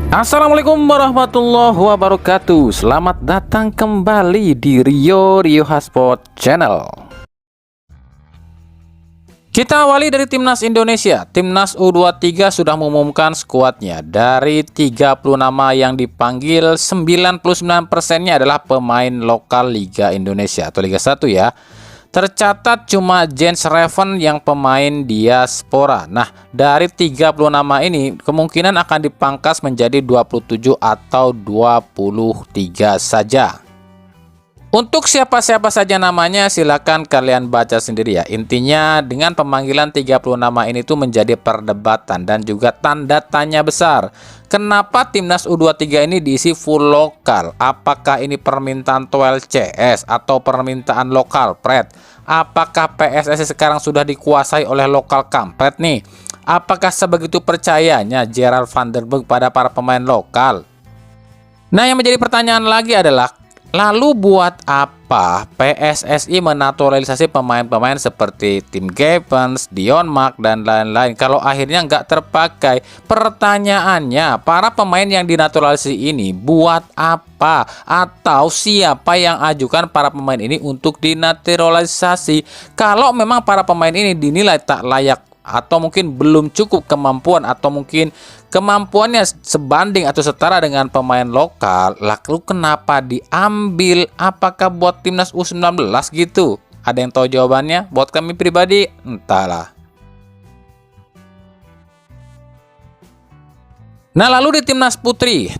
Assalamualaikum warahmatullahi wabarakatuh. Selamat datang kembali di Rio Hotspot Channel. Kita awali dari Timnas Indonesia. Timnas U23 sudah mengumumkan skuadnya. Dari 30 nama yang dipanggil, 99%-nya adalah pemain lokal Liga Indonesia atau Liga 1 ya. Tercatat cuma Jens Reven yang pemain diaspora. Nah, dari 30 nama ini kemungkinan akan dipangkas menjadi 27 atau 23 saja. Untuk siapa-siapa saja namanya silakan kalian baca sendiri ya. Intinya dengan pemanggilan 30 nama ini tuh menjadi perdebatan dan juga tanda tanya besar. Kenapa Timnas U23 ini diisi full lokal? Apakah ini permintaan Toel CS atau permintaan lokal Pret? Apakah PSSI sekarang sudah dikuasai oleh lokal kampret nih? Apakah sebegitu percayanya Gerard van der Berg pada para pemain lokal? Nah, yang menjadi pertanyaan lagi adalah, lalu buat apa PSSI menaturalisasi pemain-pemain seperti Tim Gavens, Dion Mark, dan lain-lain kalau akhirnya nggak terpakai? Pertanyaannya, para pemain yang dinaturalisasi ini buat apa? Atau siapa yang ajukan para pemain ini untuk dinaturalisasi? Kalau memang para pemain ini dinilai tak layak atau mungkin belum cukup kemampuan atau mungkin kemampuannya sebanding atau setara dengan pemain lokal, lalu kenapa diambil? Apakah buat Timnas U19 gitu? Ada yang tahu jawabannya? Buat kami pribadi, entahlah. Nah, lalu di Timnas Putri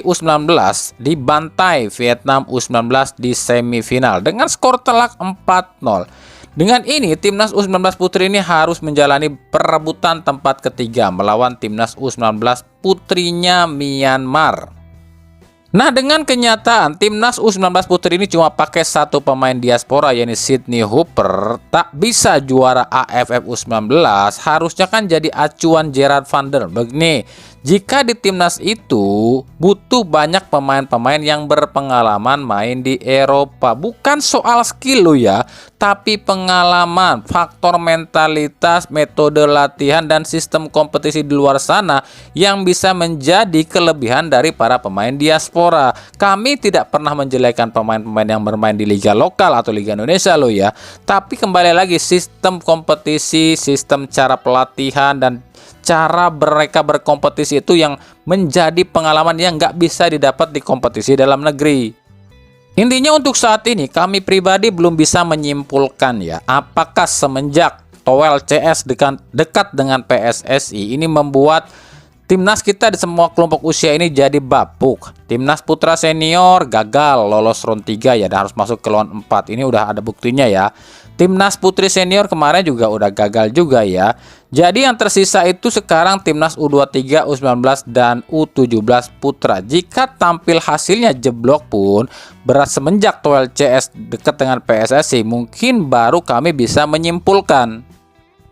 U19 dibantai Vietnam U19 di semifinal dengan skor telak 4-0. Dengan ini, Timnas U19 Putri ini harus menjalani perebutan tempat ketiga melawan Timnas U19 Putrinya Myanmar. Nah, dengan kenyataan Timnas U19 Putri ini cuma pakai satu pemain diaspora, yakni Sydney Hooper, tak bisa juara AFF U19, harusnya kan jadi acuan Gerard van der Berg nih. Jika di timnas itu butuh banyak pemain-pemain yang berpengalaman main di Eropa. Bukan soal skill lo ya, tapi pengalaman, faktor mentalitas, metode latihan, dan sistem kompetisi di luar sana yang bisa menjadi kelebihan dari para pemain diaspora. Kami tidak pernah menjelekan pemain-pemain yang bermain di liga lokal atau Liga Indonesia lo ya. Tapi kembali lagi, sistem kompetisi, sistem cara pelatihan, dan cara mereka berkompetisi itu yang menjadi pengalaman yang nggak bisa didapat di kompetisi dalam negeri. Intinya untuk saat ini kami pribadi belum bisa menyimpulkan ya, apakah semenjak Toel CS dekat dengan PSSI ini membuat timnas kita di semua kelompok usia ini jadi bapuk. Timnas putra senior gagal lolos round 3 ya, dan harus masuk ke round 4. Ini udah ada buktinya ya. Timnas putri senior kemarin juga udah gagal juga ya. Jadi yang tersisa itu sekarang Timnas U23, U19, dan U17 putra. Jika tampil hasilnya jeblok pun, berat semenjak Toel CS dekat dengan PSSI, mungkin baru kami bisa menyimpulkan.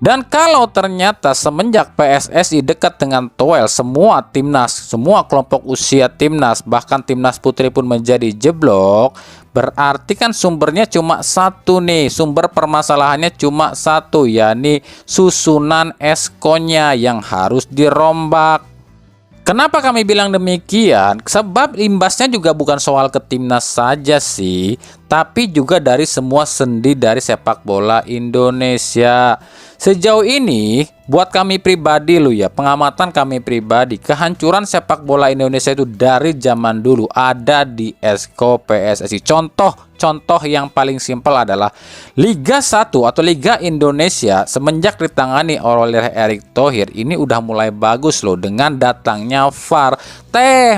Dan kalau ternyata semenjak PSSI dekat dengan Toel, semua timnas, semua kelompok usia timnas, bahkan timnas putri pun menjadi jeblok, berarti kan sumbernya cuma satu nih, sumber permasalahannya cuma satu, yakni susunan eskonya yang harus dirombak. Kenapa kami bilang demikian? Sebab imbasnya juga bukan soal ke timnas saja sih, tapi juga dari semua sendi dari sepak bola Indonesia. Sejauh ini, buat kami pribadi lo ya, pengamatan kami pribadi, kehancuran sepak bola Indonesia itu dari zaman dulu ada di esko PSSI. Contoh yang paling simpel adalah Liga 1 atau Liga Indonesia semenjak ditangani oleh Erick Thohir ini udah mulai bagus loh dengan datangnya VAR.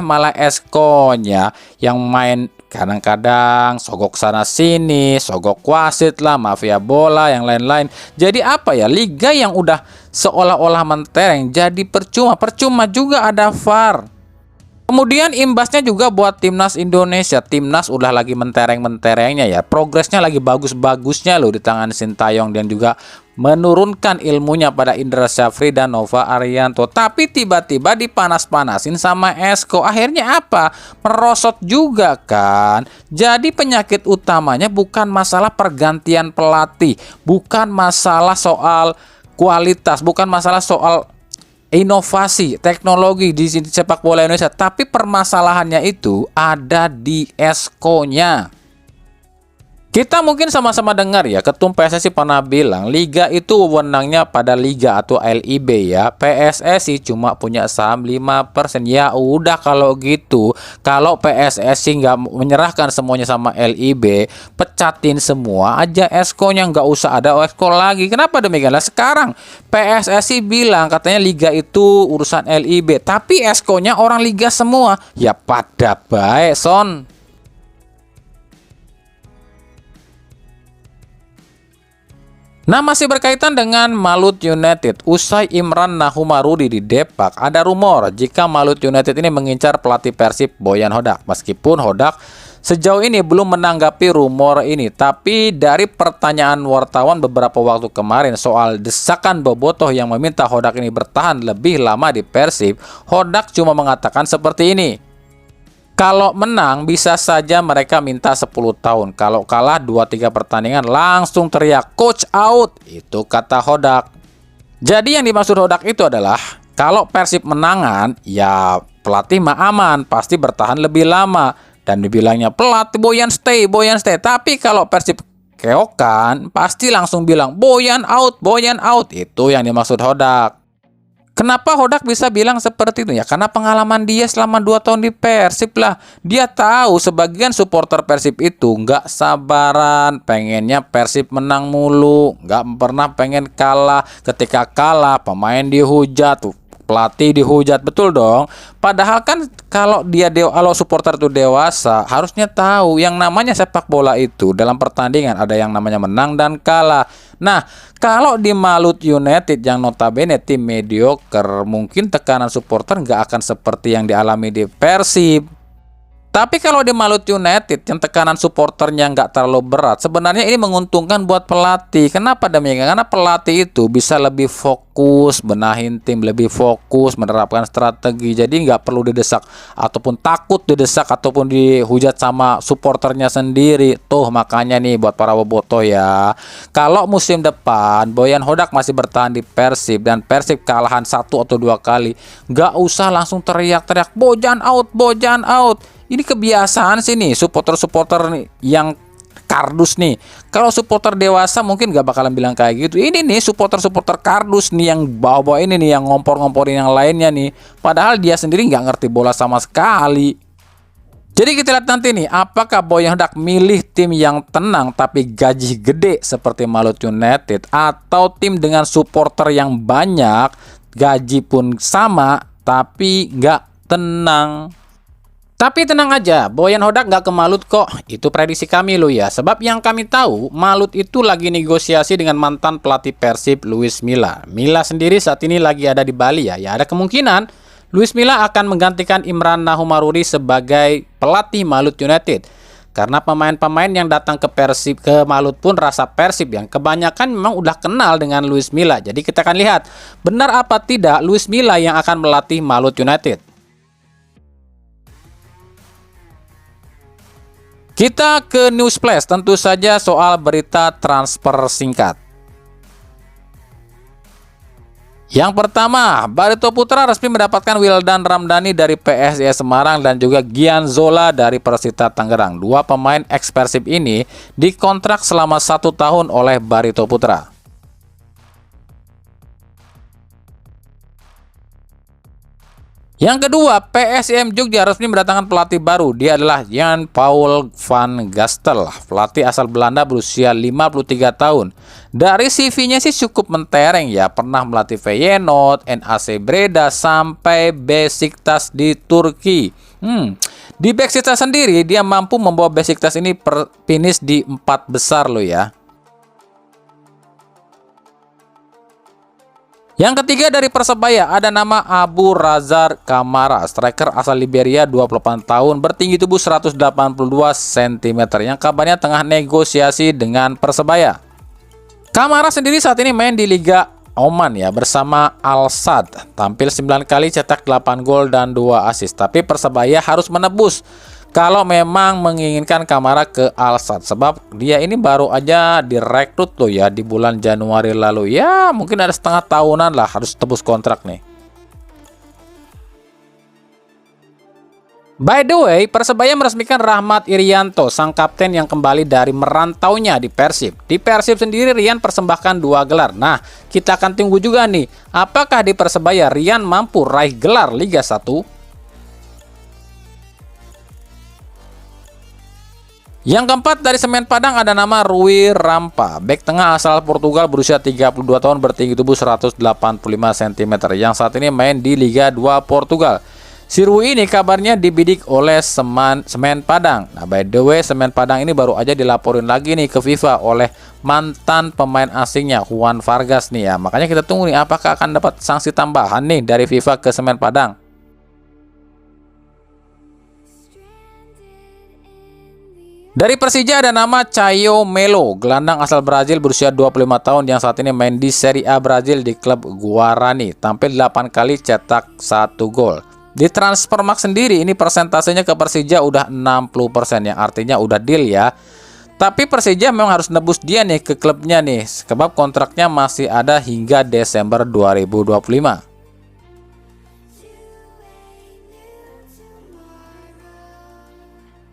Malah eskonya yang main kadang-kadang sogok sana sini, sogok wasit lah, mafia bola, yang lain-lain. Jadi apa ya, liga yang udah seolah-olah mentereng jadi percuma juga ada VAR. Kemudian imbasnya juga buat timnas Indonesia. Timnas udah lagi mentereng-menterengnya ya, progresnya lagi bagus-bagusnya loh di tangan Sintayong, dan juga menurunkan ilmunya pada Indra Syafri dan Nova Arianto. Tapi tiba-tiba dipanas-panasin sama Esko. Akhirnya apa? Merosot juga kan. Jadi penyakit utamanya bukan masalah pergantian pelatih, bukan masalah soal kualitas, bukan masalah soal inovasi teknologi di sepak bola Indonesia, tapi permasalahannya itu ada di esko-nya. Kita mungkin sama-sama dengar ya, Ketum PSSI pernah bilang liga itu wewenangnya pada liga atau LIB ya. PSSI cuma punya saham 5%. Ya udah kalau gitu, kalau PSSI nggak menyerahkan semuanya sama LIB, pecatin semua aja esko-nya, nggak usah ada esko lagi. Kenapa demikian? Lah sekarang PSSI bilang katanya liga itu urusan LIB, tapi esko-nya orang liga semua. Ya pada baik son. Nah, masih berkaitan dengan Malut United, usai Imran Nahumarudi di Depak, ada rumor jika Malut United ini mengincar pelatih Persib Boyan Hodak. Meskipun Hodak sejauh ini belum menanggapi rumor ini, tapi dari pertanyaan wartawan beberapa waktu kemarin soal desakan Bobotoh yang meminta Hodak ini bertahan lebih lama di Persib, Hodak cuma mengatakan seperti ini. Kalau menang bisa saja mereka minta 10 tahun. Kalau kalah 2-3 pertandingan langsung teriak coach out. Itu kata Hodak. Jadi yang dimaksud Hodak itu adalah kalau Persib menangan ya pelatih mah aman, pasti bertahan lebih lama. Dan dibilangnya pelatih Boyan stay. Tapi kalau Persib keokan pasti langsung bilang Boyan out. Itu yang dimaksud Hodak. Kenapa Hodak bisa bilang seperti itu ya? Karena pengalaman dia selama 2 tahun di Persib lah. Dia tahu sebagian supporter Persib itu nggak sabaran, pengennya Persib menang mulu, nggak pernah pengen kalah. Ketika kalah, pemain dihujat, pelatih dihujat, betul dong. Padahal kan kalau supporter itu dewasa, harusnya tahu yang namanya sepak bola itu dalam pertandingan ada yang namanya menang dan kalah. Nah, kalau di Malut United yang notabene tim mediocre, mungkin tekanan supporter nggak akan seperti yang dialami di Persib. Tapi kalau di Malut United yang tekanan supporternya nggak terlalu berat, sebenarnya ini menguntungkan buat pelatih. Kenapa demikian? Karena pelatih itu bisa lebih fokus, benahin tim, lebih fokus, menerapkan strategi. Jadi nggak perlu didesak ataupun takut didesak ataupun dihujat sama supporternya sendiri. Tuh makanya nih buat para bobotoh ya, kalau musim depan Boyan Hodak masih bertahan di Persib dan Persib kalahan 1 atau 2 kali, nggak usah langsung teriak-teriak Bojan out. Ini kebiasaan sih nih supporter-supporter nih yang kardus nih. Kalau supporter dewasa mungkin gak bakalan bilang kayak gitu. Ini nih supporter-supporter kardus nih yang bawa-bawa ini nih, yang ngompor-ngomporin yang lainnya nih. Padahal dia sendiri nggak ngerti bola sama sekali. Jadi kita lihat nanti nih, apakah Boyan Hodak milih tim yang tenang tapi gaji gede seperti Malut United, atau tim dengan supporter yang banyak, gaji pun sama tapi nggak tenang. Tapi tenang aja, Boyan Hodak nggak ke Malut kok. Itu prediksi kami loh ya. Sebab yang kami tahu, Malut itu lagi negosiasi dengan mantan pelatih Persib, Luis Milla. Milla sendiri saat ini lagi ada di Bali ya. Ya ada kemungkinan Luis Milla akan menggantikan Imran Nahumarudi sebagai pelatih Malut United. Karena pemain-pemain yang datang ke Malut pun rasa Persib yang kebanyakan memang udah kenal dengan Luis Milla. Jadi kita akan lihat benar apa tidak Luis Milla yang akan melatih Malut United. Kita ke News Flash, tentu saja soal berita transfer singkat. Yang pertama, Barito Putra resmi mendapatkan Wildan Ramdhani dari PSIS Semarang dan juga Gian Zola dari Persita Tangerang. 2 pemain ex Persib ini dikontrak selama 1 tahun oleh Barito Putra. Yang kedua, PSM Jogja resmi mendatangkan pelatih baru. Dia adalah Jan Paul van Gastel, pelatih asal Belanda berusia 53 tahun. Dari CV-nya sih cukup mentereng ya, pernah melatih Feyenoord, NAC Breda, sampai Besiktas di Turki. Di Besiktas sendiri, dia mampu membawa Besiktas ini finish di 4 besar loh ya. Yang ketiga dari Persebaya ada nama Abu Razak Kamara, striker asal Liberia 28 tahun, bertinggi tubuh 182 cm, yang kabarnya tengah negosiasi dengan Persebaya. Kamara sendiri saat ini main di Liga Oman ya bersama Al Sadd, tampil 9 kali, cetak 8 gol dan 2 assist. Tapi Persebaya harus menebus kalau memang menginginkan Kamara ke Al Sadd, sebab dia ini baru aja direkrut loh ya di bulan Januari lalu. Ya mungkin ada setengah tahunan lah harus tebus kontrak nih. By the way, Persebaya meresmikan Rahmat Irianto, sang kapten yang kembali dari merantaunya di Persib. Di Persib sendiri Rian persembahkan 2 gelar. Nah, kita akan tunggu juga nih, apakah di Persebaya Rian mampu raih gelar Liga 1? Yang keempat dari Semen Padang ada nama Rui Rampa, bek tengah asal Portugal berusia 32 tahun, bertinggi tubuh 185 cm, yang saat ini main di Liga 2 Portugal. Si Rui ini kabarnya dibidik oleh Semen Padang. Nah, by the way, Semen Padang ini baru aja dilaporin lagi nih ke FIFA oleh mantan pemain asingnya Juan Vargas nih ya. Makanya kita tunggu nih apakah akan dapat sanksi tambahan nih dari FIFA ke Semen Padang. Dari Persija ada nama Caio Melo, gelandang asal Brazil berusia 25 tahun yang saat ini main di Serie A Brazil di klub Guarani. Tampil 8 kali, cetak 1 gol. Di Transfermarkt sendiri ini persentasenya ke Persija udah 60%, yang artinya udah deal ya. Tapi Persija memang harus nebus dia nih ke klubnya nih, sebab kontraknya masih ada hingga Desember 2025.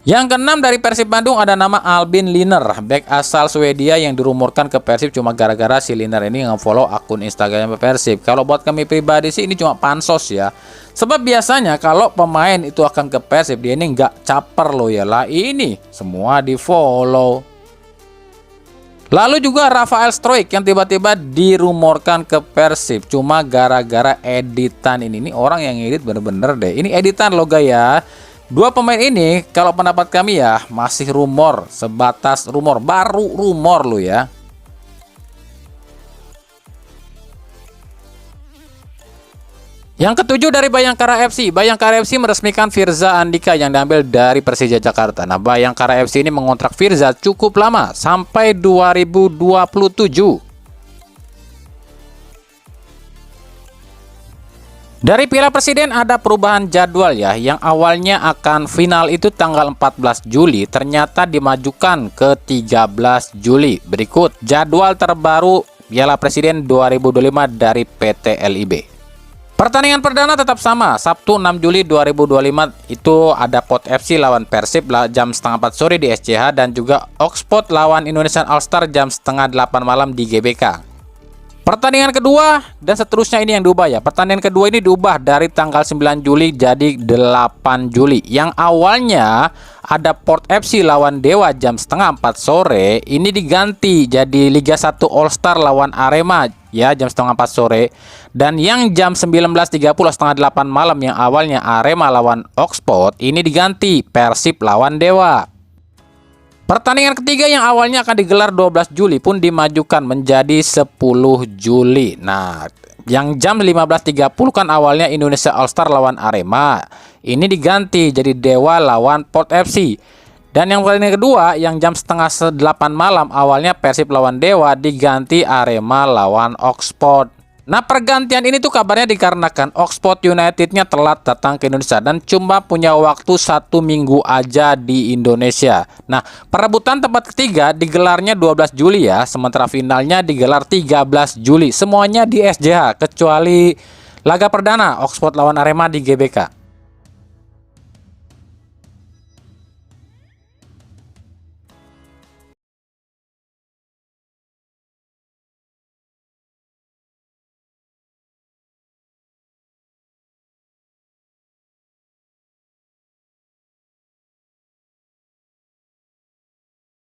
Yang keenam dari Persib Bandung ada nama Albin Liner, bek asal Swedia yang dirumorkan ke Persib cuma gara-gara si Liner ini nge-follow akun Instagram Persib. Kalau buat kami pribadi sih ini cuma pansos ya. Sebab biasanya kalau pemain itu akan ke Persib dia ini nggak caper loh ya. Lah ini semua di-follow. Lalu juga Rafael Struijk yang tiba-tiba dirumorkan ke Persib cuma gara-gara editan ini. Ini orang yang edit bener-bener deh. Ini editan loh gaya. Dua pemain ini kalau pendapat kami ya masih rumor, sebatas rumor, baru rumor lo ya. Yang ketujuh dari Bayangkara FC. Bayangkara FC meresmikan Firza Andika yang diambil dari Persija Jakarta. Nah, Bayangkara FC ini mengontrak Firza cukup lama, sampai 2027. Dari Piala Presiden ada perubahan jadwal ya, yang awalnya akan final itu tanggal 14 Juli, ternyata dimajukan ke 13 Juli. Berikut jadwal terbaru Piala Presiden 2025 dari PT LIB. Pertandingan perdana tetap sama, Sabtu 6 Juli 2025 itu ada Pot FC lawan Persib jam setengah 4 sore di SCH, dan juga Oxford lawan Indonesian All Star jam setengah 8 malam di GBK. Pertandingan kedua dan seterusnya ini yang diubah ya. Pertandingan kedua ini diubah dari tanggal 9 Juli jadi 8 Juli. Yang awalnya ada Port FC lawan Dewa jam setengah 4 sore, ini diganti jadi Liga 1 All Star lawan Arema ya jam setengah 4 sore. Dan yang jam 19.30 setengah 8 malam yang awalnya Arema lawan Oxford, ini diganti Persib lawan Dewa. Pertandingan ketiga yang awalnya akan digelar 12 Juli pun dimajukan menjadi 10 Juli. Nah, yang jam 15.30 kan awalnya Indonesia All Star lawan Arema. Ini diganti jadi Dewa lawan Port FC. Dan yang pertandingan kedua yang jam setengah 8 malam awalnya Persib lawan Dewa diganti Arema lawan Oxford. Nah, pergantian ini tuh kabarnya dikarenakan Oxford Unitednya telat datang ke Indonesia dan cuma punya waktu 1 minggu aja di Indonesia. Nah, perebutan tempat ketiga digelarnya 12 Juli ya, sementara finalnya digelar 13 Juli. Semuanya di SJH kecuali laga perdana Oxford lawan Arema di GBK.